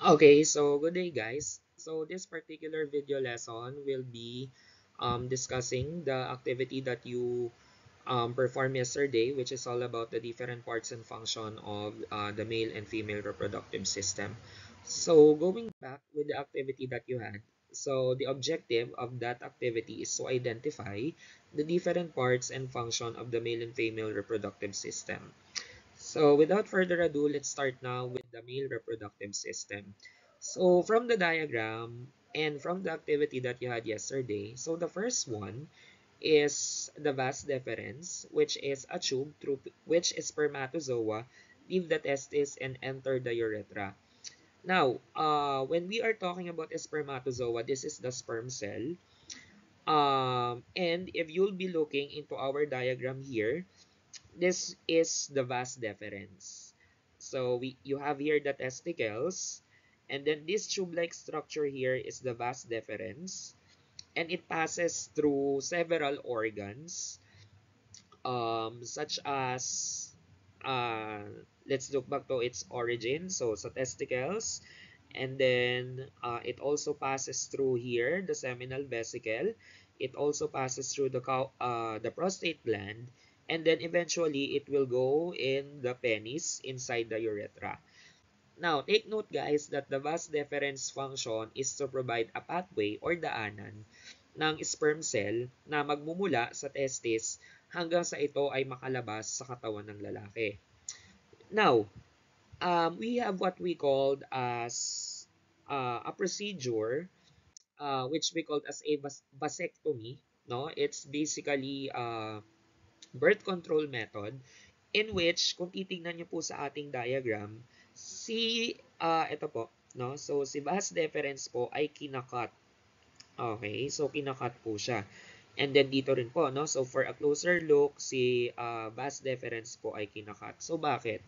Okay, so good day guys. So this particular video lesson will be discussing the activity that you performed yesterday, which is all about the different parts and function of the male and female reproductive system. So going back with the activity that you had, so the objective of that activity is to identify the different parts and function of the male and female reproductive system. So without further ado, let's start now with the male reproductive system. So from the diagram and from the activity that you had yesterday, so the first one is the vas deferens, which is a tube through which spermatozoa leave the testis and enter the urethra. Now, when we are talking about a spermatozoa, this is the sperm cell. And if you'll be looking into our diagram here, this is the vas deferens. So you have here the testicles, and then this tube-like structure here is the vas deferens, and it passes through several organs, such as uh, let's look back to its origin. So sa testicles, and then it also passes through here the seminal vesicle. It also passes through the prostate gland, and then eventually it will go in the penis inside the urethra. Now, take note guys that the vas deferens function is to provide a pathway or daanan ng sperm cell na magmumula sa testis hanggang sa ito ay makalabas sa katawan ng lalaki. Now, we have what we called as a procedure which we called as a vasectomy. No, it's basically birth control method in which kung titingnan niyo po sa ating diagram, ito po, no? So si vas deferens po ay kinakat. Okay, so kinakat po siya. And then dito rin po, no? So for a closer look, si vas deferens po ay kinakat. So bakit?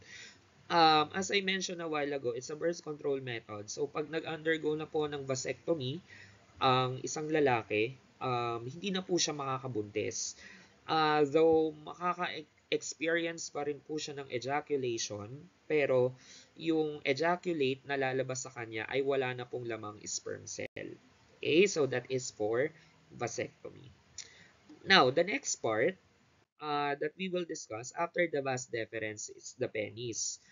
As I mentioned a while ago, it's a birth control method. So pag nag-undergo na po ng vasectomy, ang isang lalaki, hindi na po siya makakabuntis. Though makaka-experience pa rin po siya ng ejaculation, pero yung ejaculate na lalabas sa kanya ay wala na pong lamang sperm cell. Okay, so that is for vasectomy. Now, the next part that we will discuss after the vas deferens is the penis.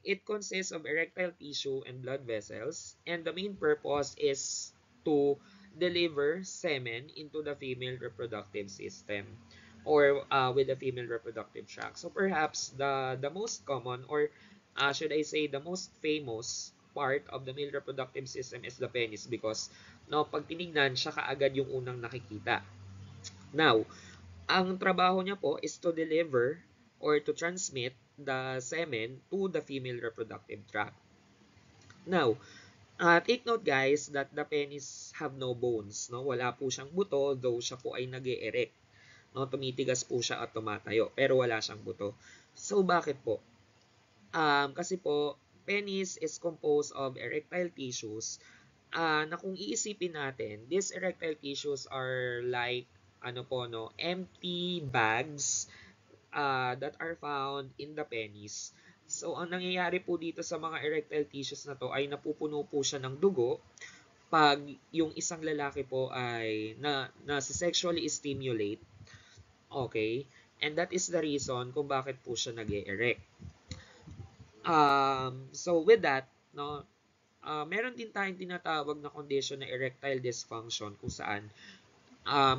It consists of erectile tissue and blood vessels, and the main purpose is to deliver semen into the female reproductive system or with the female reproductive tract. So perhaps the most common, or should I say the most famous part of the male reproductive system is the penis, because no, pag tinignan siya kaagad yung unang nakikita. Now, ang trabaho niya po is to deliver or to transmit the semen to the female reproductive tract. Now, take note guys that the penis have no bones. No? Wala po siyang buto, though siya po ay nag-e-erect. No? Tumitigas po siya at tumatayo, pero wala siyang buto. So, bakit po? Kasi po, penis is composed of erectile tissues na kung iisipin natin, these erectile tissues are like ano po no, empty bags that are found in the penis. So, ang nangyayari po dito sa mga erectile tissues na to ay napupuno po siya ng dugo pag yung isang lalaki po ay na sexually stimulate. Okay? And that is the reason kung bakit po siya nag-e-erect. So with that, no, meron din tayong tinatawag na condition na erectile dysfunction kung saan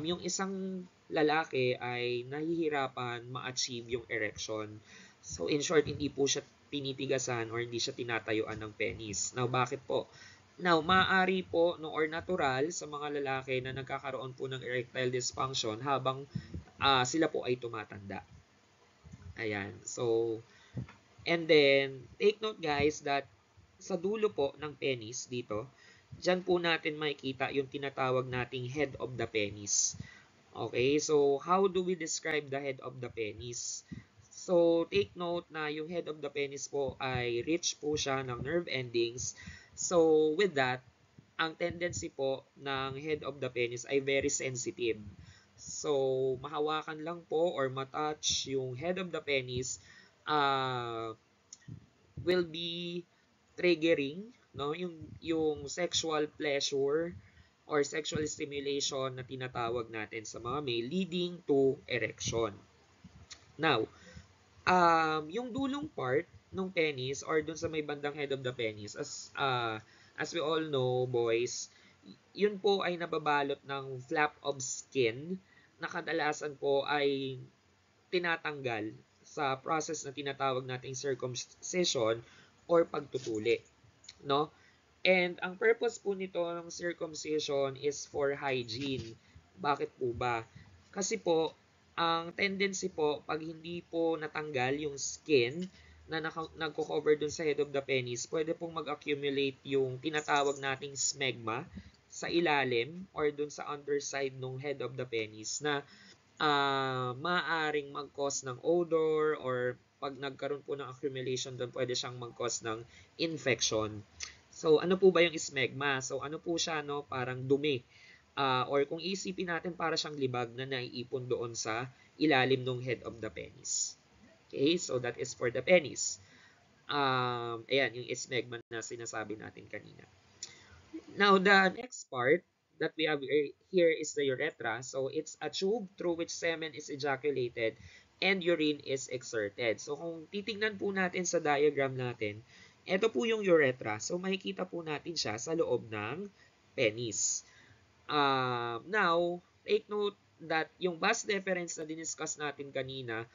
yung isang lalaki ay nahihirapan ma-achieve yung erection. So in short, hindi po siya tinitigasan or hindi siya tinatayuan ng penis. Now, bakit po? Now, maaari po no, or natural sa mga lalaki na nagkakaroon po ng erectile dysfunction habang sila po ay tumatanda. Ayan. So, and then, take note guys that sa dulo po ng penis dito, dyan po natin makikita yung tinatawag nating head of the penis. Okay, so how do we describe the head of the penis? So, take note na yung head of the penis po ay rich po siya ng nerve endings. So, with that, ang tendency po ng head of the penis ay very sensitive. So, mahawakan lang po or matouch yung head of the penis uh, will be triggering no? Yung sexual pleasure or sexual stimulation na tinatawag natin sa mga male leading to erection. Now, yung dulong part ng penis or dun sa may bandang head of the penis, as we all know, boys, yun po ay nababalot ng flap of skin na kadalasan po ay tinatanggal sa process na tinatawag nating circumcision or pagtutuli, no? And ang purpose po nito ng circumcision is for hygiene. Bakit po ba? Kasi po, ang tendency po, pag hindi po natanggal yung skin na nagko-cover dun sa head of the penis, pwede pong mag-accumulate yung tinatawag nating smegma sa ilalim or dun sa underside ng head of the penis na maaaring mag-cause ng odor or pag nagkaroon po ng accumulation doon, pwede siyang mag-cause ng infection. So, ano po ba yung smegma? So, ano po siya, no? Parang dumi. Or kung isipin natin, para siyang libag na naiipon doon sa ilalim ng head of the penis. Okay, so that is for the penis. Ayan, yung smegma na sinasabi natin kanina. Now, the next part that we have here is the urethra. So, it's a tube through which semen is ejaculated and urine is exerted. So, kung titingnan po natin sa diagram natin, ito po yung urethra. So, makikita po natin siya sa loob ng penis. Now, take note that yung vas deferens na diniscuss natin kanina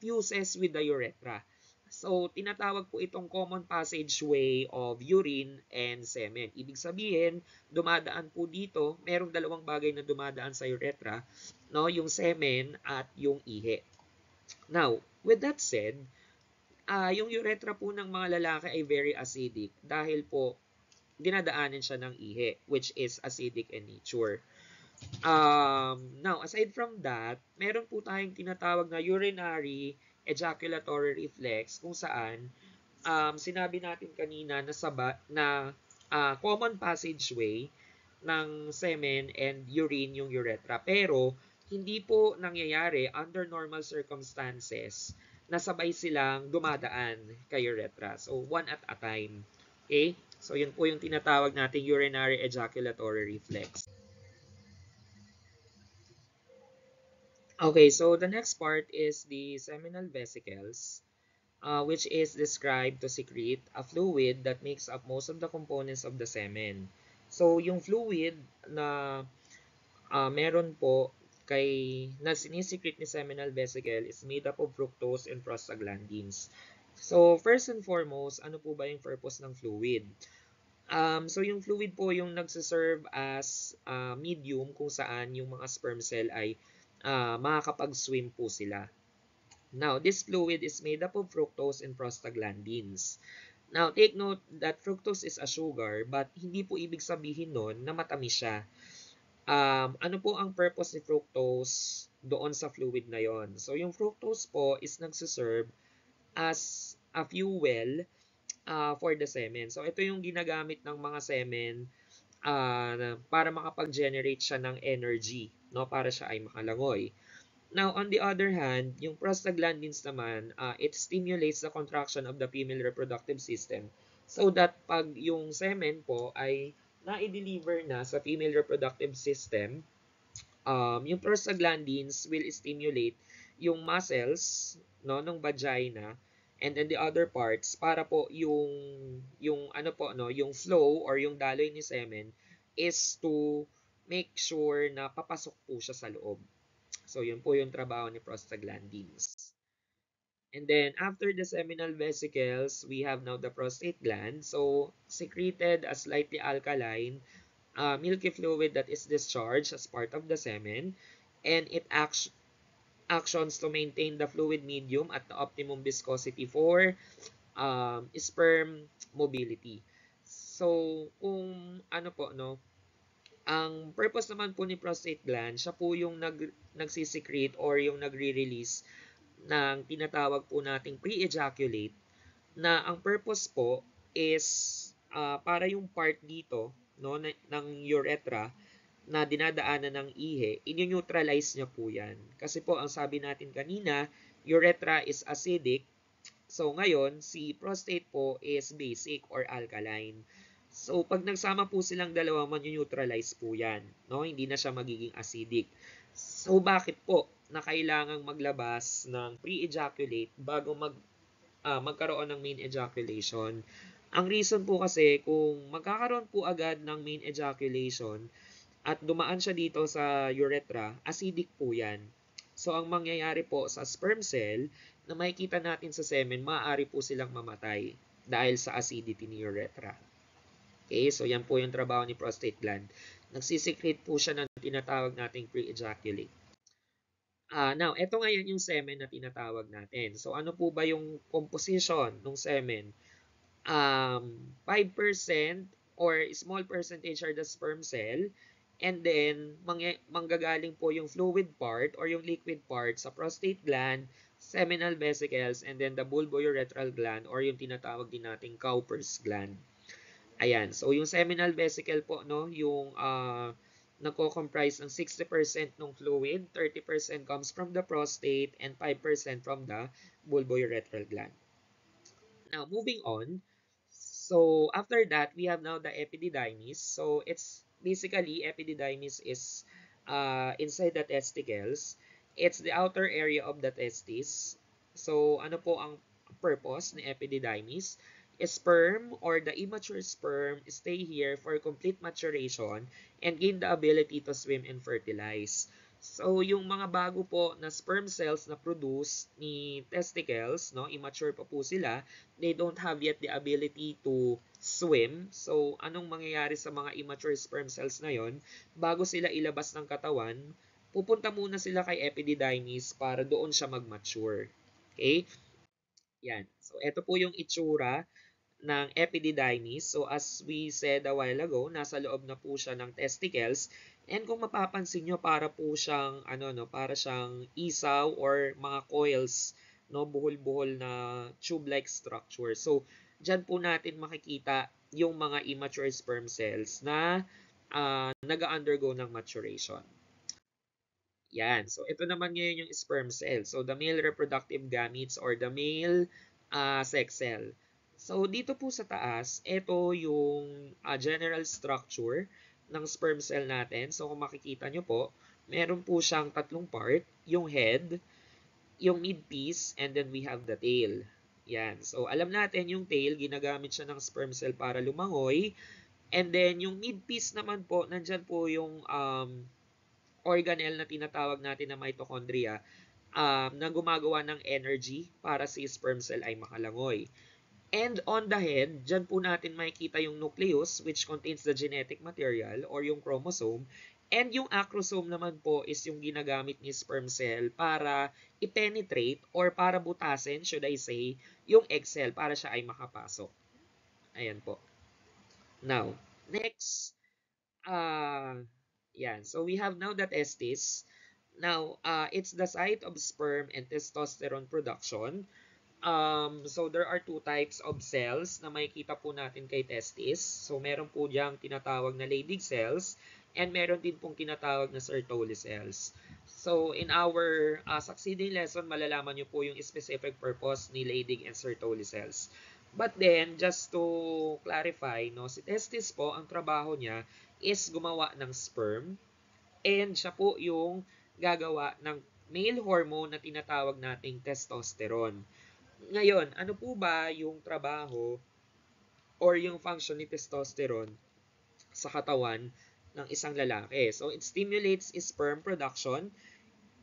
fuses with the urethra. So, tinatawag po itong common passageway of urine and semen. Ibig sabihin, dumadaan po dito, merong dalawang bagay na dumadaan sa urethra, no? Yung semen at yung ihi. Now, with that said, yung urethra po ng mga lalaki ay very acidic dahil po dinadaanan siya ng ihi, which is acidic in nature. Now, aside from that, meron po tayong tinatawag na urinary ejaculatory reflex kung saan sinabi natin kanina na common passageway ng semen and urine yung urethra. Pero, hindi po nangyayari under normal circumstances na sabay silang dumadaan kay urethra. So, one at a time. Okay? So, yun po yung tinatawag nating urinary ejaculatory reflex. Okay, so the next part is the seminal vesicles, which is described to secrete a fluid that makes up most of the components of the semen. So, yung fluid na meron po na sinisecrete ni seminal vesicle is made up of fructose and prostaglandins. So, first and foremost, ano po ba yung purpose ng fluid? So, yung fluid po yung nagsiserve as medium kung saan yung mga sperm cell ay makakapag-swim po sila. Now, this fluid is made up of fructose and prostaglandins. Now, take note that fructose is a sugar but hindi po ibig sabihin nun na matamis siya. Ano po ang purpose ni fructose doon sa fluid na yon? So, yung fructose po is nagsiserve as a fuel for the semen. So, ito yung ginagamit ng mga semen para makapag-generate siya ng energy, no? Para siya ay makalangoy. Now, on the other hand, yung prostaglandins naman, it stimulates the contraction of the female reproductive system so that pag yung semen po ay na-deliver na sa female reproductive system, yung prostaglandins will stimulate yung muscles, no, ng vagina and then the other parts para po yung ano po, no, yung flow or yung daloy ni semen is to make sure na papasok po siya sa loob. So, yun po yung trabaho ni prostaglandins. And then, after the seminal vesicles, we have now the prostate gland. So, secreted a slightly alkaline, milky fluid that is discharged as part of the semen. And it actions to maintain the fluid medium at the optimum viscosity for sperm mobility. So, kung ano po, no, ang purpose naman po ni prostate gland, siya po yung nagsisecrete or yung nagre-release ng tinatawag po nating pre-ejaculate na ang purpose po is para yung part dito, no, ng urethra na dinadaanan ng ihi, i-neutralize niya po yan. Kasi po, ang sabi natin kanina, urethra is acidic So ngayon, si prostate po is basic or alkaline. So pag nagsama po silang dalawa, man-neutralize po yan. No? Hindi na siya magiging acidic. So bakit po na kailangang maglabas ng pre-ejaculate bago magkaroon ng main ejaculation? Ang reason po kasi kung magkakaroon po agad ng main ejaculation at dumaan siya dito sa urethra, acidic po yan. So ang mangyayari po sa sperm cell na makikita natin sa semen, maaari po silang mamatay dahil sa acidity ni urethra. Okay, so yan po yung trabaho ni prostate gland. Nagsisecrete po siya ng tinatawag nating pre-ejaculate. Now, ito ngayon yung semen na tinatawag natin. So ano po ba yung composition ng semen? 5% or small percentage are the sperm cell, and then manggagaling po yung fluid part or yung liquid part sa prostate gland, seminal vesicles, and then the bulbourethral gland or yung tinatawag din nating Cowper's gland. Ayan, so yung seminal vesicle po, no, yung nagko-comprise ng 60% ng fluid, 30% comes from the prostate, and 5% from the bulbourethral gland. Now, moving on. So, after that, we have now the epididymis. So, it's basically, epididymis is inside the testicles. It's the outer area of the testis. So, ano po ang purpose ni epididymis? Sperm or the immature sperm stay here for complete maturation and gain the ability to swim and fertilize. So, yung mga bago po na sperm cells na produce ni testicles, no, immature pa po sila, they don't have yet the ability to swim. So, anong mangyayari sa mga immature sperm cells na yon? Bago sila ilabas ng katawan, pupunta muna sila kay epididymis para doon siya mag-mature. Okay? Yan. So, ito po yung itsura ng epididymis. So as we said a while ago, nasa loob na po siya ng testicles. And kung mapapansin nyo, para po siyang para siyang isaw or mga coils, no, buhol-buhol na tube-like structure. So diyan po natin makikita yung mga immature sperm cells na nag-undergo ng maturation. Yan. So, ito naman ngayon yung sperm cell. So, the male reproductive gametes or the male sex cell. So, dito po sa taas, ito yung general structure ng sperm cell natin. So, kung makikita nyo po, meron po siyang tatlong part. Yung head, yung midpiece, and then we have the tail. Yan. So, alam natin yung tail, ginagamit siya ng sperm cell para lumangoy. And then, yung midpiece naman po, nandyan po yung organelle na tinatawag natin na mitochondria na gumagawa ng energy para si sperm cell ay makalangoy. And on the head, dyan po natin makikita yung nucleus which contains the genetic material or yung chromosome. And yung acrosome naman po is yung ginagamit ni sperm cell para i-penetrate or para butasin, should I say, yung egg cell para siya ay makapasok. Ayan po. Now, next, yan. So we have now the testis. Now, it's the site of sperm and testosterone production. So there are two types of cells na makikita po natin kay testis. So meron po diyang tinatawag na Leydig cells and meron din pong tinatawag na Sertoli cells. So in our succeeding lesson, malalaman niyo po yung specific purpose ni Leydig and Sertoli cells. But then, just to clarify, no, si testis po, ang trabaho niya is gumawa ng sperm and siya po yung gagawa ng male hormone na tinatawag nating testosterone. Ngayon, ano po ba yung trabaho or yung function ni testosterone sa katawan ng isang lalaki? So, it stimulates sperm production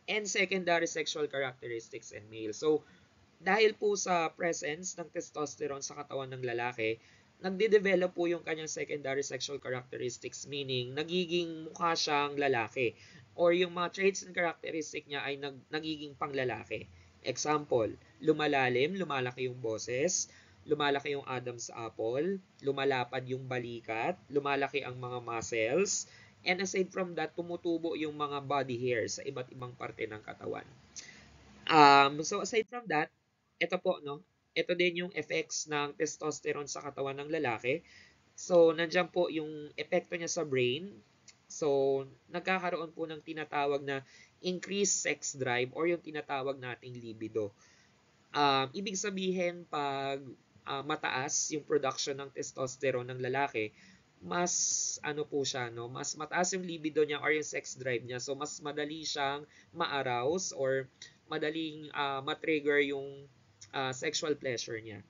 and secondary sexual characteristics in male. So, dahil po sa presence ng testosterone sa katawan ng lalaki, nagde-develop po yung kanyang secondary sexual characteristics, meaning nagiging mukha siyang lalaki or yung mga traits and characteristic niya ay nagiging panglalaki. Example, lumalalim, lumalaki yung boses, lumalaki yung Adam's apple, lumalapad yung balikat, lumalaki ang mga muscles, and aside from that, tumutubo yung mga body hairs sa iba't ibang parte ng katawan. So aside from that, ito po, no? Ito din yung effects ng testosterone sa katawan ng lalaki. So, nandiyan po yung epekto niya sa brain. So, nagkakaroon po ng tinatawag na increased sex drive or yung tinatawag nating libido. Ibig sabihin pag mataas yung production ng testosterone ng lalaki, mas ano po siya, no? Mas mataas yung libido niya or yung sex drive niya. So mas madali siyang ma-arouse or madaling ma-trigger yung sexual pleasure niya.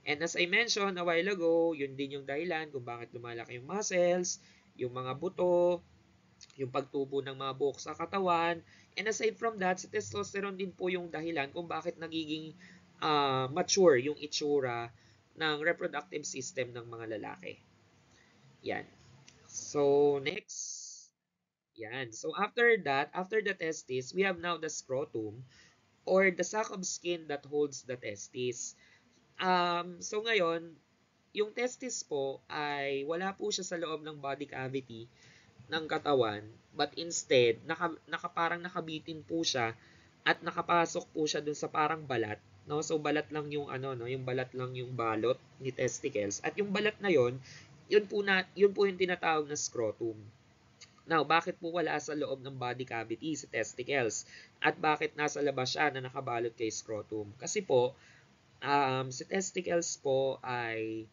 And as I mentioned a while ago, yun din yung dahilan kung bakit lumalaki yung muscles, yung mga buto, yung pagtubo ng mga buhok sa katawan. And aside from that, si testosterone din po yung dahilan kung bakit nagiging mature yung itsura ng reproductive system ng mga lalaki. Yan. So, next. Yan. So, after that, after the testis, we have now the scrotum or the sac of skin that holds the testis. So, ngayon, yung testis po ay wala po siya sa loob ng body cavity ng katawan, but instead, parang nakabitin po siya at nakapasok po siya dun sa parang balat. No? So, balat lang yung ano, no? Yung balat lang yung balot ni testicles. At yung balat na yun po yung tinatawag na scrotum. Now, bakit po wala sa loob ng body cavity si testicles? At bakit nasa labas siya na nakabalot kay scrotum? Kasi po, si testicles po ay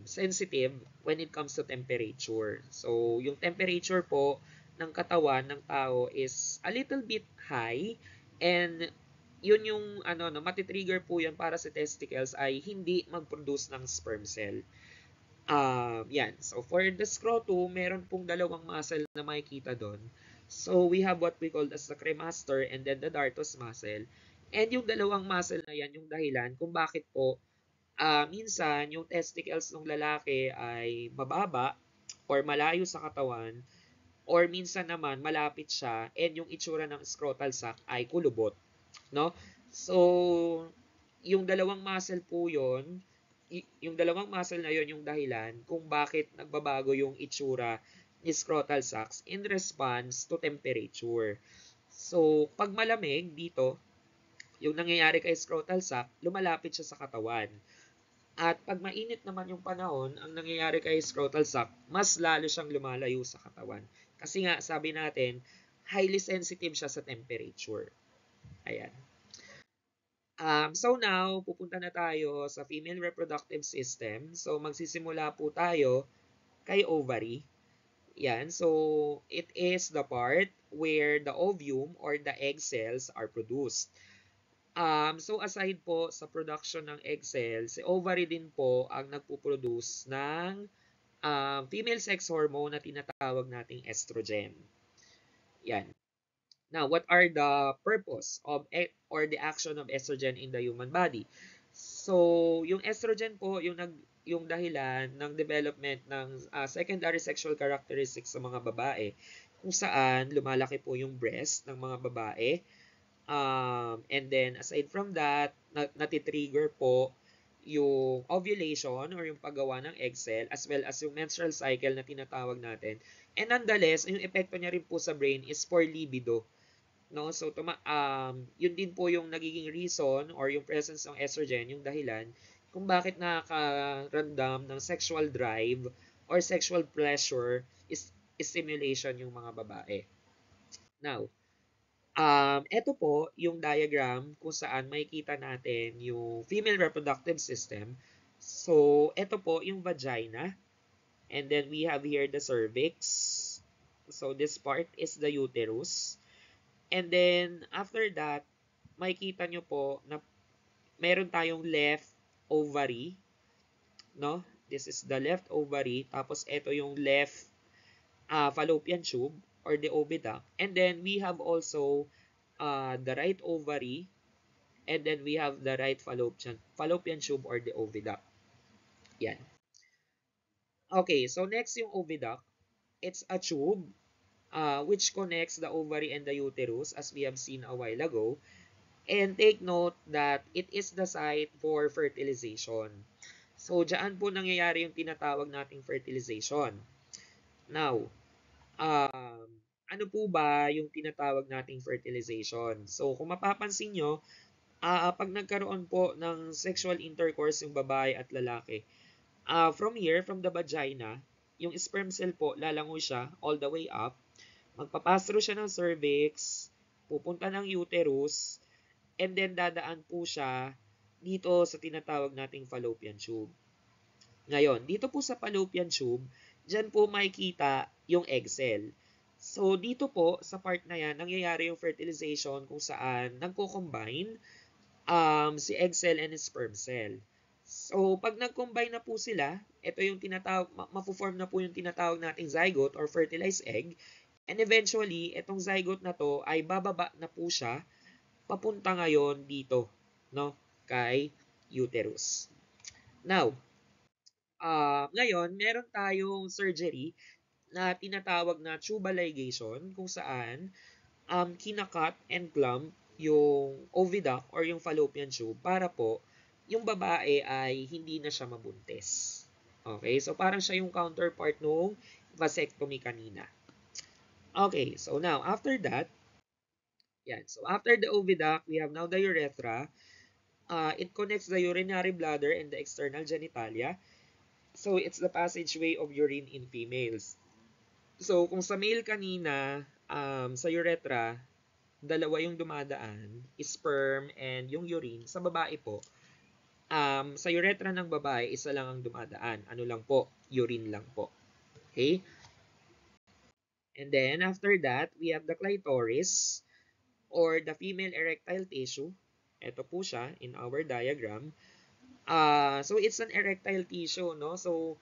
sensitive when it comes to temperature. So, yung temperature po ng katawan ng tao is a little bit high and yun yung ano no matitrigger po yan para sa testicles ay hindi mag-produce ng sperm cell. Yan. So, for the scrotum, meron pong dalawang muscle na makikita doon. So, we have what we call as the cremaster and then the dartos muscle. And yung dalawang muscle na yan, yung dahilan kung bakit po minsan yung testicles ng lalaki ay mababa or malayo sa katawan or minsan naman malapit siya and yung itsura ng scrotal sac ay kulubot, no? So, yung dalawang muscle po yon, yung dalawang muscle na yon yung dahilan kung bakit nagbabago yung itsura ni scrotal sacs in response to temperature. So, pag malamig dito, yung nangyayari kay scrotal sac, lumalapit siya sa katawan. At pag mainit naman yung panahon, ang nangyayari kay scrotal sac, mas lalo siyang lumalayo sa katawan. Kasi nga, sabi natin, highly sensitive siya sa temperature. Ayan. So now, pupunta na tayo sa female reproductive system. So magsisimula po tayo kay ovary. Yan. So it is the part where the ovum or the egg cells are produced. So aside po sa production ng egg cells, si ovary din po ang nagpo-produce ng female sex hormone na tinatawag nating estrogen. Yan. Now, what are the purpose of or the action of estrogen in the human body? So, yung estrogen po, yung dahilan ng development ng secondary sexual characteristics sa mga babae, kung saan lumalaki po yung breast ng mga babae. And then, aside from that, natitrigger po yung ovulation or yung paggawa ng egg cell as well as yung menstrual cycle na tinatawag natin. And nonetheless, yung epekto niya rin po sa brain is for libido. No? So, yun din po yung nagiging reason or yung presence ng estrogen, yung dahilan kung bakit nakakaramdam ng sexual drive or sexual pleasure is stimulation yung mga babae. Now, ito po yung diagram kung saan makikita natin yung female reproductive system. So, ito po yung vagina. And then we have here the cervix. So, this part is the uterus. And then, after that, makikita nyo po na meron tayong left ovary. No? This is the left ovary. Tapos, ito yung left fallopian tube or the oviduct. And then, we have also the right ovary. And then, we have the right fallopian tube or the oviduct. Yan. Okay, so next yung oviduct. It's a tube which connects the ovary and the uterus as we have seen a while ago. And take note that it is the site for fertilization. So, dyan po nangyayari yung tinatawag nating fertilization. Now, ano po ba yung tinatawag nating fertilization? So, kung mapapansin nyo, pag nagkaroon po ng sexual intercourse yung babae at lalaki, from here, from the vagina, yung sperm cell po, lalangoy siya all the way up. Magpapastro siya ng cervix, pupunta ng uterus, and then dadaan po siya dito sa tinatawag nating fallopian tube. Ngayon, dito po sa fallopian tube, dyan po makikita yung egg cell. So, dito po, sa part na yan, nangyayari yung fertilization kung saan nagko-combine si egg cell and sperm cell. So, pag nag-combine na po sila, ito yung tinatawag, mapo-form na po yung tinatawag nating zygote or fertilized egg. And eventually, itong zygote na to ay bababa na po siya papunta ngayon dito, no, kay uterus. Now, ngayon, meron tayong surgery na tinatawag na tubal ligation kung saan kinakat and clamp yung oviduct or yung fallopian tube para po yung babae ay hindi na siya mabuntis. Okay, so parang siya yung counterpart nung vasectomy kanina. Okay, so now after that, yan. So after the oviduct, we have now the urethra. It connects the urinary bladder and the external genitalia. So it's the passageway of urine in females. So kung sa male kanina, sa urethra, dalawa yung dumadaan, sperm and yung urine. Sa babae po, sa urethra ng babae, isa lang ang dumadaan. Ano lang po? Urine lang po. Okay? And then, after that, we have the clitoris or the female erectile tissue. Ito po siya in our diagram. So, it's an erectile tissue, no? So,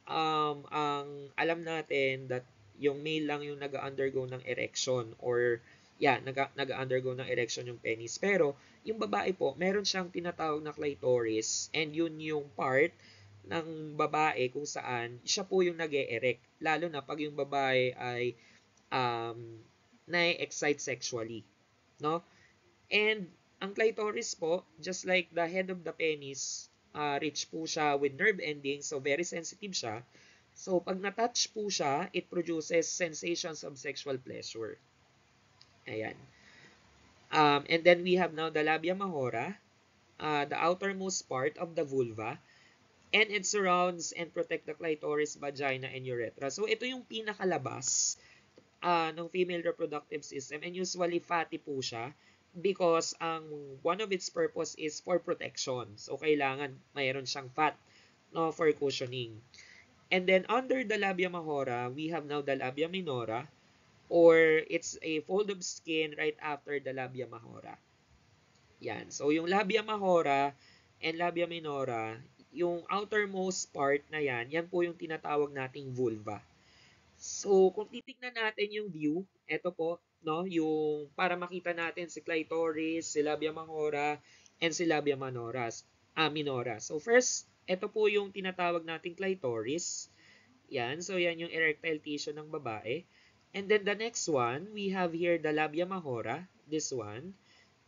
ang alam natin that yung male lang yung nag-undergo ng erection or nag-undergo ng erection yung penis. Pero yung babae po, meron siyang tinatawag na clitoris and yun yung part ng babae kung saan siya po yung nag-e-erect. Lalo na pag yung babae ay na-excite sexually. No? And ang clitoris po, just like the head of the penis, rich po siya with nerve endings, so very sensitive siya. So pag na-touch po siya, it produces sensations of sexual pleasure. Ayan. And then we have now the labia majora, the outermost part of the vulva, and it surrounds and protect the clitoris, vagina, and urethra. So ito yung pinakalabas ng female reproductive system and usually fatty po siya because one of its purpose is for protection. So kailangan mayroon siyang fat, no, for cushioning. And then under the labia majora, we have now the labia minora or it's a fold of skin right after the labia majora. Yan. So yung labia majora and labia minora, yung outermost part na yan po yung tinatawag nating vulva. So, kung titignan natin yung view, eto po, no, yung para makita natin si clitoris, si labia majora, and si labia minora. So, first, eto po yung tinatawag nating clitoris. Yan, so yan yung erectile tissue ng babae. And then the next one, we have here the labia majora, this one.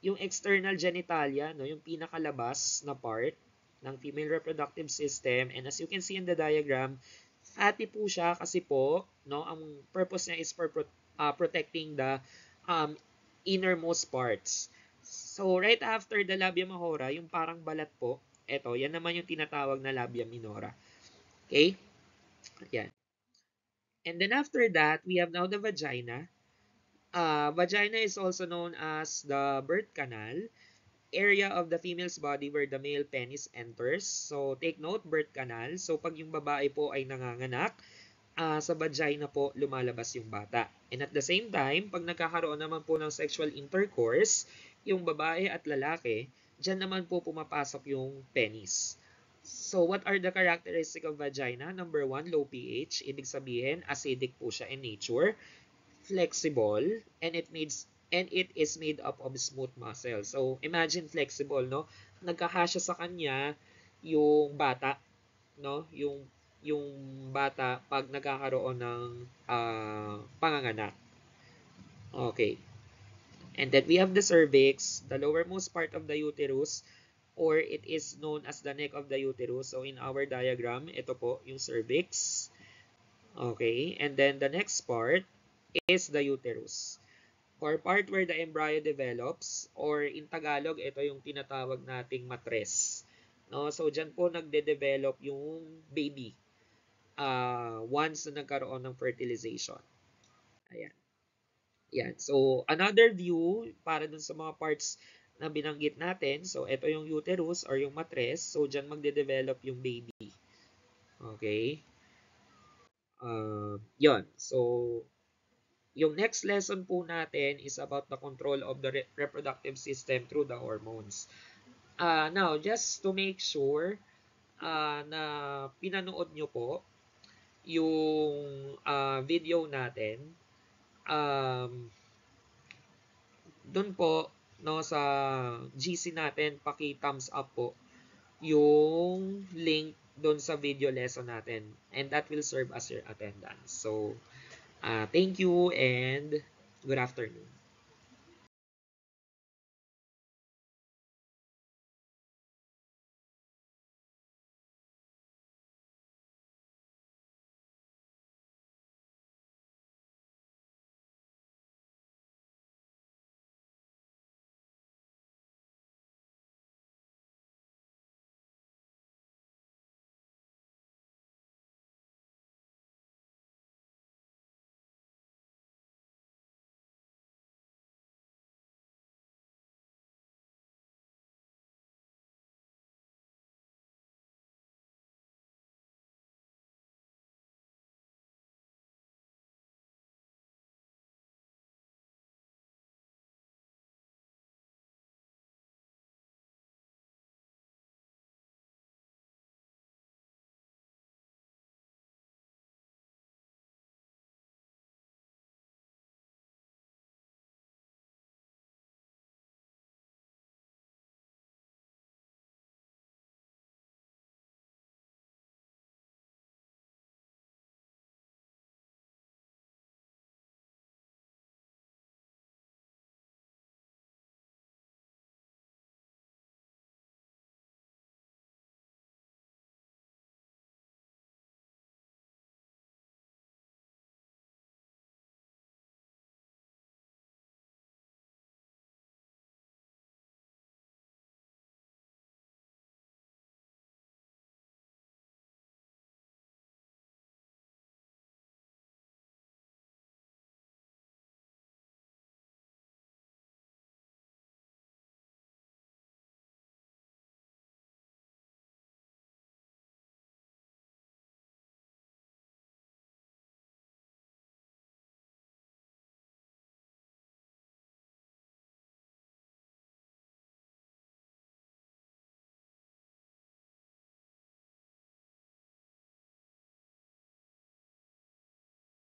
Yung external genitalia, no, yung pinakalabas na part ng female reproductive system. And as you can see in the diagram, fatty po siya kasi po, no, ang purpose niya is for protecting the innermost parts. So, right after the labia majora, yung parang balat po, eto, yan naman yung tinatawag na labia minora. Okay? Yan. And then after that, we have now the vagina. Vagina is also known as the birth canal, area of the female's body where the male penis enters. So, take note, birth canal. So, pag yung babae po ay nanganganak, sa vagina po lumalabas yung bata. And at the same time, pag nagkakaroon naman po ng sexual intercourse, yung babae at lalaki, dyan naman po pumapasok yung penis. So, what are the characteristics of vagina? Number one, low pH. Ibig sabihin, acidic po siya in nature. Flexible, and it is made up of smooth muscle. So, imagine flexible, no? Nagkakasya sa kanya yung bata, no? Yung bata pag nagkakaroon ng panganganak. Okay. And then we have the cervix, the lowermost part of the uterus, or it is known as the neck of the uterus. So in our diagram, ito po yung cervix. Okay. And then the next part is the uterus, or part where the embryo develops, or in Tagalog, ito yung tinatawag nating matres. No? So dyan po nagde-develop yung baby once na nagkaroon ng fertilization. Ayan. Yan. So, another view para dun sa mga parts na binanggit natin. So, ito yung uterus or yung matres. So, dyan magde-develop yung baby. Okay? Yon. So, yung next lesson po natin is about the control of the reproductive system through the hormones. Now, just to make sure na pinanood nyo po yung video natin, um, doon po no sa GC natin, paki-thumbs up po yung link doon sa video lesson natin, and that will serve as your attendance. So, thank you and good afternoon.